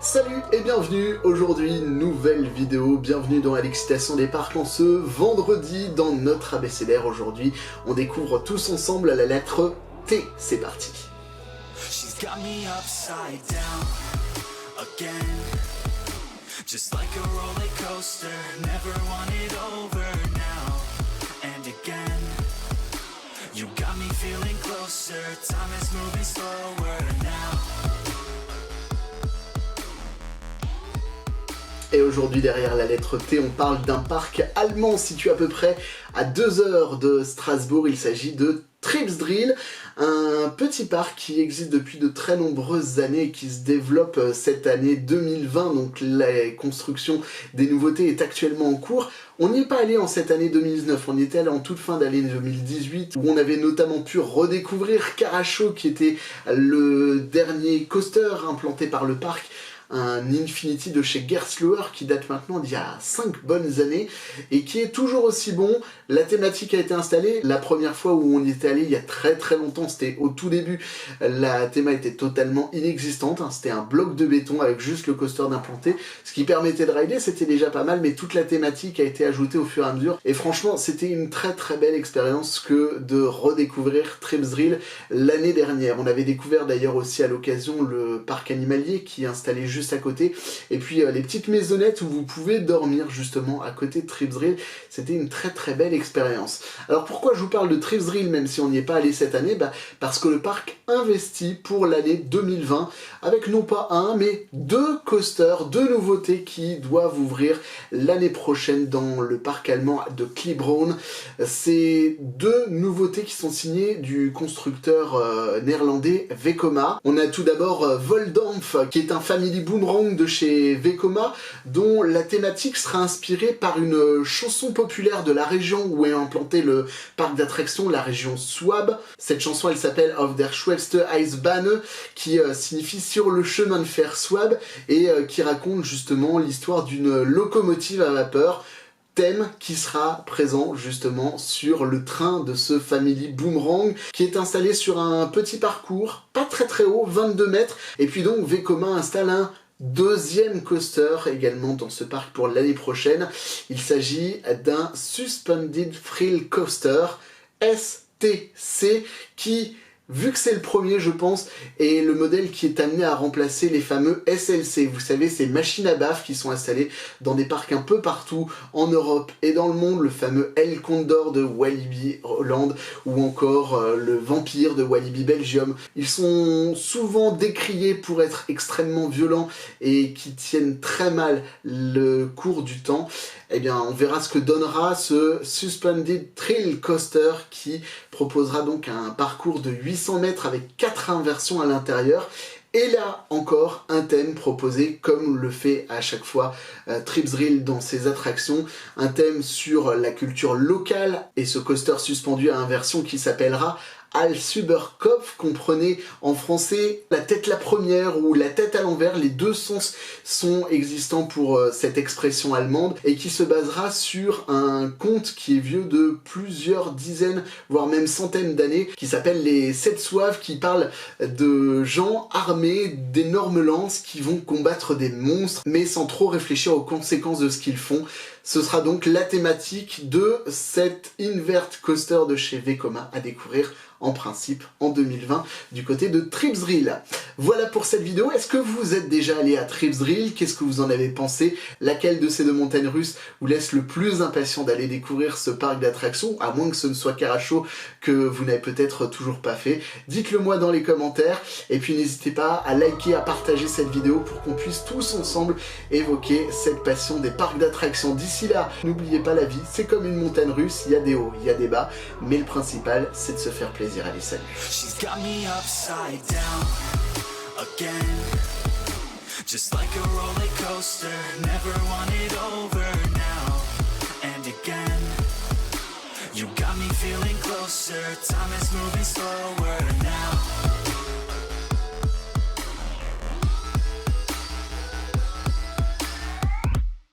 Salut et bienvenue, aujourd'hui nouvelle vidéo, bienvenue dans l'excitation des parcs en ce vendredi dans notre abécédaire. Aujourd'hui on découvre tous ensemble la lettre T, c'est parti. Et aujourd'hui derrière la lettre T, on parle d'un parc allemand situé à peu près à 2 heures de Strasbourg. Il s'agit de Tripsdrill, un petit parc qui existe depuis de très nombreuses années et qui se développe cette année 2020, donc la construction des nouveautés est actuellement en cours. On n'y est pas allé en cette année 2019, on y était allé en toute fin d'année 2018, où on avait notamment pu redécouvrir Caracho, qui était le dernier coaster implanté par le parc, un Infinity de chez Gerstlauer qui date maintenant d'il y a 5 bonnes années et qui est toujours aussi bon. La thématique a été installée. La première fois où on y était allé il y a très longtemps, c'était au tout début, la théma était totalement inexistante, hein. C'était un bloc de béton avec juste le coaster d'implanté, ce qui permettait de rider, c'était déjà pas mal, mais toute la thématique a été ajoutée au fur et à mesure et franchement c'était une très belle expérience que de redécouvrir Tripsdrill l'année dernière. On avait découvert d'ailleurs aussi à l'occasion le parc animalier qui est installé juste à côté, et puis les petites maisonnettes où vous pouvez dormir justement à côté de Tripsdrill. C'était une très belle expérience. Alors pourquoi je vous parle de Tripsdrill même si on n'y est pas allé cette année? Parce que le parc investit pour l'année 2020 avec non pas un mais 2 coasters, 2 nouveautés qui doivent ouvrir l'année prochaine dans le parc allemand de Kleebroen. C'est 2 nouveautés qui sont signées du constructeur néerlandais Vekoma. On a tout d'abord Voldampf qui est un family boomerang de chez Vekoma dont la thématique sera inspirée par une chanson populaire de la région où est implanté le parc d'attractions, la région Swab. Cette chanson elle s'appelle Auf der Schwebste Eisbahn qui signifie sur le chemin de fer Swab et qui raconte justement l'histoire d'une locomotive à vapeur, thème qui sera présent justement sur le train de ce Family Boomerang qui est installé sur un petit parcours, pas très haut, 22 mètres, et puis donc Vekoma installe un 2e coaster également dans ce parc pour l'année prochaine. Il s'agit d'un Suspended Thrill Coaster, STC, qui, vu que c'est le premier je pense, est le modèle qui est amené à remplacer les fameux SLC. Vous savez, ces machines à baffe qui sont installées dans des parcs un peu partout en Europe et dans le monde, le fameux El Condor de Walibi Holland ou encore le Vampire de Walibi Belgium. Ils sont souvent décriés pour être extrêmement violents et qui tiennent très mal le cours du temps. Eh bien, on verra ce que donnera ce Suspended Thrill Coaster qui proposera donc un parcours de 800 mètres avec 4 inversions à l'intérieur. Et là encore, un thème proposé comme le fait à chaque fois Tripsdrill dans ses attractions, un thème sur la culture locale et ce coaster suspendu à inversion qui s'appellera Al-Superkopf, comprenez en français la tête la première ou la tête à l'envers. Les 2 sens sont existants pour cette expression allemande et qui se basera sur un conte qui est vieux de plusieurs dizaines voire même centaines d'années qui s'appelle les 7 Souaves, qui parle de gens armés d'énormes lances qui vont combattre des monstres mais sans trop réfléchir aux conséquences de ce qu'ils font. Ce sera donc la thématique de cet Invert Coaster de chez Vekoma à découvrir en principe en 2020 du côté de Tripsdrill. Voilà pour cette vidéo. Est-ce que vous êtes déjà allé à Tripsdrill? Qu'est-ce que vous en avez pensé? Laquelle de ces 2 montagnes russes vous laisse le plus impatient d'aller découvrir ce parc d'attractions, à moins que ce ne soit Caracho que vous n'avez peut-être toujours pas fait? Dites-le moi dans les commentaires et puis n'hésitez pas à liker, à partager cette vidéo pour qu'on puisse tous ensemble évoquer cette passion des parcs d'attractions. D'ici là, n'oubliez pas, la vie c'est comme une montagne russe, il y a des hauts, il y a des bas, mais le principal c'est de se faire plaisir. Allez, salut. She's got me upside down again, just like a roller coaster, never want it over now and again. You got me feeling closer, time is moving slower now.